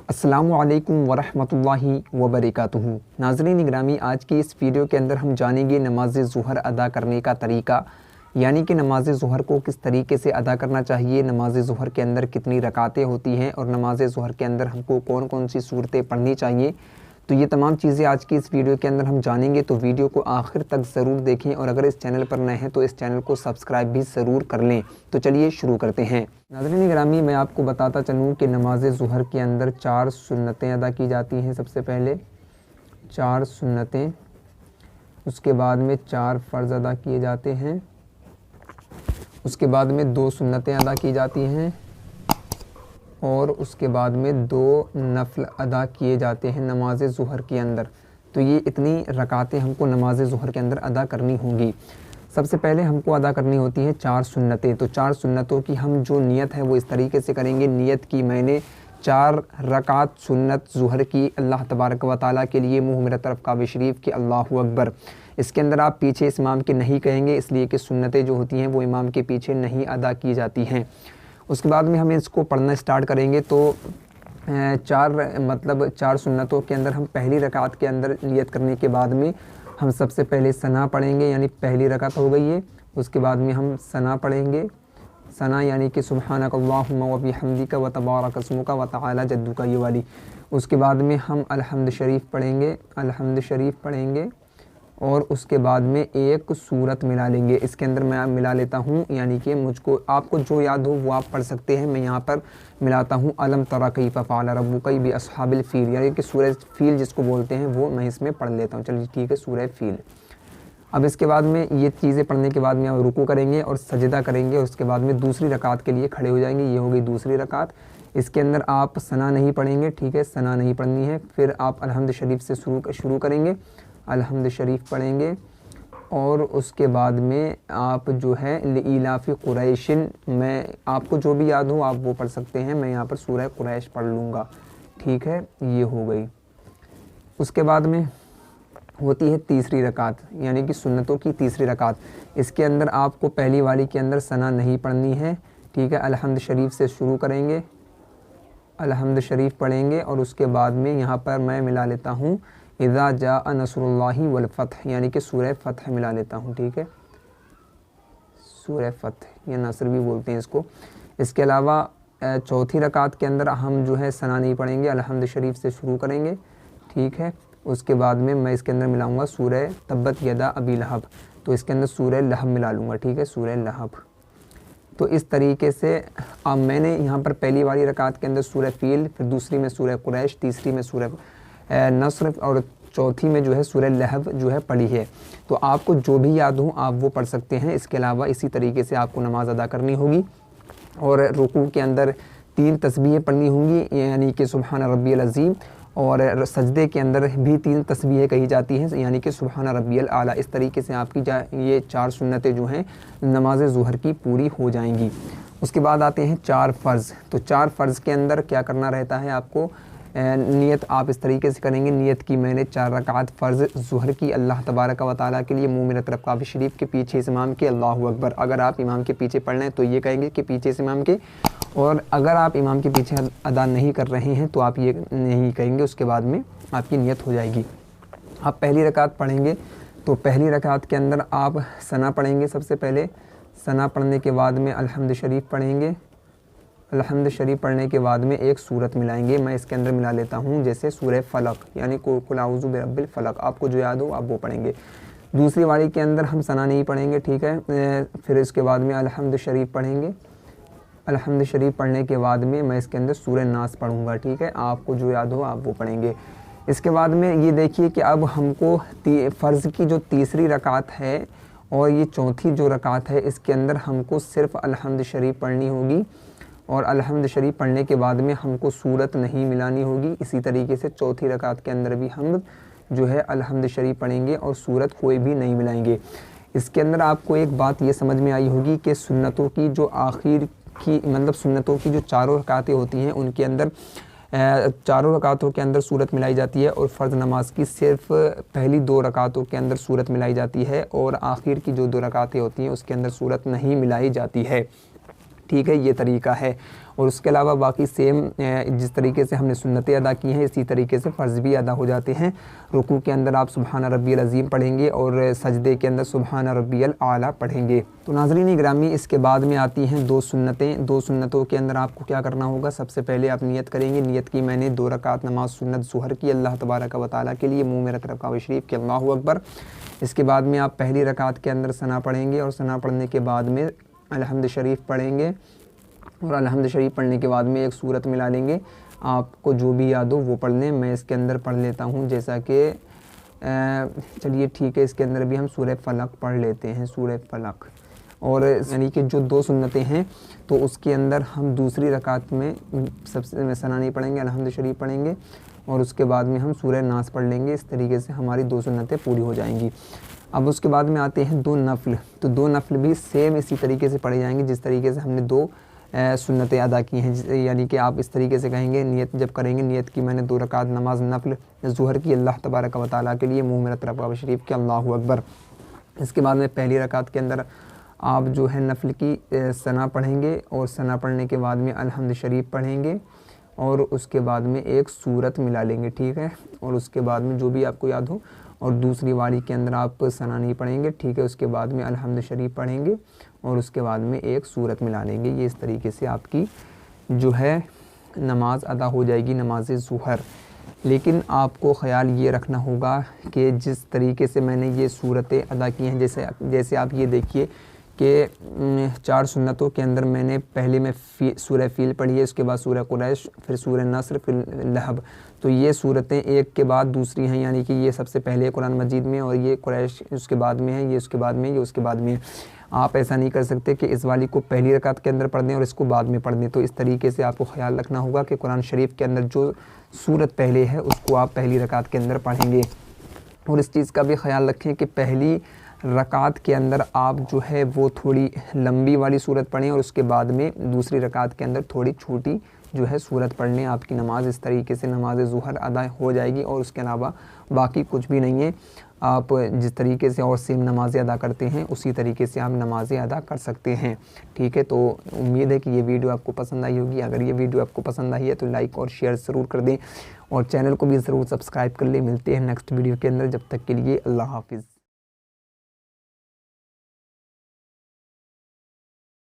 السلام علیکم ورحمۃ اللہ وبرکاتہ۔ ناظرین گرامی، آج کی اس ویڈیو کے اندر ہم جانیں گے نماز ظہر ادا کرنے کا طریقہ، یعنی کہ نماز ظہر کو کس طریقے سے ادا کرنا چاہیے، نماز ظہر کے اندر کتنی رکعتیں ہوتی ہیں اور نماز ظہر کے اندر ہم کو کون کون سی صورتیں پڑھنی چاہیے۔ تو یہ تمام چیزیں آج کی اس ویڈیو کے اندر ہم جانیں گے، تو ویڈیو کو آخر تک ضرور دیکھیں، اور اگر اس چینل پر نئے ہیں تو اس چینل کو سبسکرائب بھی ضرور کر لیں۔ تو چلیے شروع کرتے ہیں۔ ناظرین گرامی، میں آپ کو بتاتا چلوں کہ نماز ظہر کے اندر 4 سنتیں ادا کی جاتی ہیں۔ سب سے پہلے 4 سنتیں، اس کے بعد میں 4 فرض ادا کیے جاتے ہیں، اس کے بعد میں 2 سنتیں ادا کی جاتی ہیں، اور اس کے بعد میں 2 نفل ادا کیے جاتے ہیں نماز ظہر کے اندر۔ تو یہ اتنی رکعتیں ہم کو نماز ظہر کے اندر ادا کرنی ہوں گی۔ سب سے پہلے ہم کو ادا کرنی ہوتی ہیں 4 سنتیں۔ تو 4 سنتوں کی ہم جو نیت ہے وہ اس طریقے سے کریں گے۔ نیت کی میں نے 4 رکعت سنت ظہر کی اللہ تبارک و تعالیٰ کے لیے، منہ میرے طرف کعبہ شریف کی، اللہ اکبر۔ اس کے اندر آپ پیچھے اس امام کے نہیں کہیں گے، اس لیے کہ سنتیں جو ہوتی ہیں وہ امام کے پیچھے نہیں ادا کی جاتی ہیں۔ اس کے بعد میں ہم اس کو پڑھنا سٹارٹ کریں گے۔ تو 4 سنتوں کے اندر ہم پہلی رکعت کے اندر نیت کرنے کے بعد میں ہم سب سے پہلے ثنا پڑھیں گے، یعنی پہلی رکعت ہو گئی ہے۔ اس کے بعد میں ہم ثنا پڑھیں گے، ثنا یعنی کہ سبحانک اللہم و بحمدک و تبارک اسمک و تعالی جدک، یہ والی۔ اس کے بعد میں ہم الحمد شریف پڑھیں گے، الحمد شریف پڑھیں گے، اور اس کے بعد میں ایک سورت ملا لیں گے۔ اس کے اندر میں ملا لیتا ہوں، یعنی کہ آپ کو جو یاد ہو وہ آپ پڑھ سکتے ہیں۔ میں یہاں پر ملاتا ہوں الم تر کیف فعل ربک باصحاب الفیل، یعنی کہ سورہ فیل جس کو بولتے ہیں وہ میں اس میں پڑھ لیتا ہوں۔ چلیے ٹھیک ہے، سورہ فیل۔ اب اس کے بعد میں یہ چیزیں پڑھنے کے بعد میں ہم رکوع کریں گے اور سجدہ کریں گے۔ اس کے بعد میں دوسری رکعت کے لیے کھڑے ہو جائیں گے۔ یہ ہو گئی دوسری رکعت۔ اس کے اندر آپ ثنا نہیں پڑھیں گے، ٹھیک ہے، ثنا نہیں پڑھنی ہے۔ پھر آپ الحمد شریف سے شروع کریں گے، الحمد شریف پڑھیں گے، اور اس کے بعد میں آپ جو ہے لإلاف قریش، میں آپ کو جو بھی یاد ہو آپ وہ پڑھ سکتے ہیں۔ میں یہاں پر سورہ قریش پڑھ لوں گا، ٹھیک ہے، یہ ہو گئی۔ اس کے بعد میں ہوتی ہے تیسری رکعت، یعنی کہ سنتوں کی تیسری رکعت۔ اس کے اندر آپ کو پہلی والی کے اندر ثنا نہیں پڑھنی ہے، ٹھیک ہے۔ الحمد شریف سے شروع کریں گے، الحمد شریف پڑھیں گے، اور اس کے بعد میں یہاں پر میں ملا لیتا ہوں اذا جاء نصر اللہ والفتح، یعنی کہ سورہ فتح ملا لیتا ہوں، ٹھیک ہے، سورہ فتح یا نصر بھی بولتے ہیں اس کو۔ اس کے علاوہ چوتھی رکعت کے اندر ہم جو ہے ثنا نہیں پڑھیں گے، الحمد شریف سے شروع کریں گے، ٹھیک ہے۔ اس کے بعد میں اس کے اندر ملاؤں گا سورہ تبت یدا ابی لہب، تو اس کے اندر سورہ لہب ملا لوں گا، ٹھیک ہے، سورہ لہب۔ تو اس طریقے سے اب میں نے یہاں پر پہلی والی رکعت کے اندر سورہ فیل، پھر دوسری میں سورہ قریش، تیسری میں سورہ نصر، اور چوتھی میں جو ہے سورہ لہب جو ہے پڑھی ہے۔ تو آپ کو جو بھی یاد ہو آپ وہ پڑھ سکتے ہیں۔ اس کے علاوہ اسی طریقے سے آپ کو نماز ادا کرنی ہوگی، اور رکوع کے اندر 3 تسبیحیں پڑھنی ہوں گی، یعنی کہ سبحان ربی العظیم، اور سجدے کے اندر بھی 3 تسبیحیں کہی جاتی ہیں، یعنی کہ سبحان ربی الاعلیٰ۔ اس طریقے سے آپ کی یہ 4 سنتیں جو ہیں نماز ظہر کی پوری ہو جائیں گی۔ اس کے بعد آتے ہیں 4 فرض۔ تو 4 فرض کے اندر کیا کرنا رہتا ہے آپ کو، نیت آپ اس طریقے سے کریں گے۔ نیت کی میں نے 4 رکعت فرض ظہر کی اللہ تبارک و تعالیٰ کے لیے، منہ میرے طرف کعبہ شریف کے پیچھے اس امام کے، اللہ اکبر۔ اگر آپ امام کے پیچھے پڑھ رہے ہیں تو یہ کہیں گے کہ پیچھے اس امام کے، اور اگر آپ امام کے پیچھے ادا نہیں کر رہے ہیں تو آپ یہ نہیں کہیں گے۔ اس کے بعد میں آپ کی نیت ہو جائے گی۔ آپ پہلی رکعت پڑھیں گے، تو پہلی رکعت کے اندر آپ ثنا پڑھیں گے۔ سب سے پہلے ثنا پڑھنے کے بعد میں الحمد شریف پڑھیں گے، الحمد شریف پڑھنے کے بعد میں ایک سورت ملائیں گے۔ میں اس کے اندر ملا لیتا ہوں جیسے سورہ فلق، یعنی قل اعوذ برب الفلق، آپ کو جو یاد ہو آپ وہ پڑھیں گے۔ دوسری والی کے اندر ہم ثنا نہیں پڑھیں گے، ٹھیک ہے۔ پھر اس کے بعد میں الحمد شریف پڑھیں گے، الحمد شریف پڑھنے کے بعد میں اس کے اندر سورہ ناس پڑھوں گا، ٹھیک ہے۔ آپ کو جو یاد ہو آپ وہ پڑھیں گے۔ اس کے بعد میں یہ دیکھیے کہ اب ہم کو فرض کی جو تیسری رکعت ہے اور یہ چوتھی جو رکعت ہے، اس کے اندر ہم کو صرف الحمد شریف پڑھنی ہوگی، اور الحمد شریف پڑھنے کے بعد میں ہم کو سورت نہیں ملانی ہوگی۔ اسی طریقے سے چوتھی رکعت کے اندر بھی ہم جو ہے الحمد شریف پڑھیں گے اور سورت کوئی بھی نہیں ملائیں گے۔ اس کے اندر آپ کو ایک بات یہ سمجھ میں آئی ہوگی کہ سنتوں کی جو آخر کی سنتوں کی جو 4 رکعتیں ہوتی ہیں ان کے اندر 4 رکعتوں کے اندر سورت ملائی جاتی ہے، اور فرض نماز کی صرف پہلی 2 رکعتوں کے اندر سورت ملائی جاتی ہے، اور آخر کی جو 2 رکعتیں ہوتی ہیں اس کے اندر سورت نہیں ملائی جاتی ہے۔ ٹھیک ہے، یہ طریقہ ہے۔ اور اس کے علاوہ باقی سیم جس طریقے سے ہم نے سنتیں ادا کی ہیں اسی طریقے سے فرض بھی ادا ہو جاتے ہیں۔ رکوع کے اندر آپ سبحان ربی العظیم پڑھیں گے اور سجدے کے اندر سبحان ربی الاعلیٰ پڑھیں گے۔ تو ناظرین گرامی، اس کے بعد میں آتی ہیں 2 سنتیں۔ 2 سنتوں کے اندر آپ کو کیا کرنا ہوگا؟ سب سے پہلے آپ نیت کریں گے۔ نیت کی میں نے 2 رکعت نماز سنت ظہر کی اللہ تبارک و تعالیٰ کے لیے، منہ میں رکھ کر کعبہ شریف کے اللہ اکبر۔ اس کے بعد میں آپ پہلی رکعت کے اندر ثنا پڑھیں گے اور ثنا پڑھنے کے بعد میں الحمد شریف پڑھیں گے، اور الحمد شریف پڑھنے کے بعد میں ایک سورت ملا لیں گے۔ آپ کو جو بھی یاد ہو وہ پڑھ لیں، میں اس کے اندر پڑھ لیتا ہوں، جیسا کہ چلیے ٹھیک ہے، اس کے اندر بھی ہم سورہ فلق پڑھ لیتے ہیں، سورہ فلق۔ اور یعنی کہ جو 2 سنتیں ہیں تو اس کے اندر ہم دوسری رکعت میں سب سے ثنا نہیں پڑھیں گے، الحمد شریف پڑھیں گے اور اس کے بعد میں ہم سورہ ناس پڑھ لیں گے۔ اس طریقے سے ہماری 2 سنتیں پوری ہو جائیں گی۔ اب اس کے بعد میں آتے ہیں 2 نفل۔ تو 2 نفل بھی سیم اسی طریقے سے پڑھے جائیں گے جس طریقے سے ہم نے 2 سنتیں ادا کی ہیں، یعنی کہ آپ اس طریقے سے کہیں گے، نیت جب کریں گے، نیت کی میں نے 2 رکعت نماز نفل ظہر کی اللہ تبارک و تعالیٰ کے لیے، منہ میں رکھ کعبہ شریف کے اللہ اکبر۔ اس کے بعد میں پہلی رکعت کے اندر آپ جو ہے نفل کی ثنا پڑھیں گے اور ثنا پڑھنے کے بعد میں الحمد شریف پڑھیں گے اور اس کے بعد میں ایک سورت ملا لیں گے، ٹھیک ہے، اور اس کے بعد میں جو بھی آپ کو یاد ہو۔ اور دوسری واری کے اندر آپ ثنا نہیں پڑھیں گے، ٹھیک ہے، اس کے بعد میں الحمد شریف پڑھیں گے اور اس کے بعد میں ایک سورت ملا لیں گے۔ یہ اس طریقے سے آپ کی جو ہے نماز ادا ہو جائے گی، نماز ظہر۔ لیکن آپ کو خیال یہ رکھنا ہوگا کہ جس طریقے سے میں نے یہ صورتیں ادا کی ہیں، جیسے آپ یہ دیکھیے کہ 4 سنتوں کے اندر میں نے پہلے میں سورہ فیل پڑھی ہے، اس کے بعد سورہ قریش، پھر سورہ نصر، پھر لہب۔ تو یہ صورتیں ایک کے بعد دوسری ہیں، یعنی کہ یہ سب سے پہلے قرآن مجید میں، اور یہ قریش اس کے بعد میں ہے، یہ اس کے بعد میں، یہ اس کے بعد میں ہے۔ آپ ایسا نہیں کر سکتے کہ اس والی کو پہلی رکعت کے اندر پڑھ دیں اور اس کو بعد میں پڑھ دیں۔ تو اس طریقے سے آپ کو خیال رکھنا ہوگا کہ قرآن شریف کے اندر جو سورت پہلے ہے اس کو آپ پہلی رکعت کے اندر پڑھیں گے۔ اور اس چیز کا بھی خیال رکھیں کہ پہلی رکعت کے اندر آپ جو ہے وہ تھوڑی لمبی والی سورت پڑھیں اور اس کے بعد میں دوسری رکعت کے اندر تھوڑی چھوٹی جو ہے سورت پڑھ لیں۔ آپ کی نماز اس طریقے سے نماز ظہر ادا ہو جائے گی اور اس کے علاوہ باقی کچھ بھی نہیں ہے۔ آپ جس طریقے سے اور سیم نمازیں ادا کرتے ہیں اسی طریقے سے آپ نمازیں ادا کر سکتے ہیں، ٹھیک ہے۔ تو امید ہے کہ یہ ویڈیو آپ کو پسند آئی ہوگی۔ اگر یہ ویڈیو آپ کو پسند آئی ہے تو لائک اور شیئر ضرور کر دیں اور چینل کو بھی ضرور سبسکرائب کر لیں۔ ملتے ہیں نیکسٹ ویڈیو کے اندر، جب تک کے لیے اللہ حافظ۔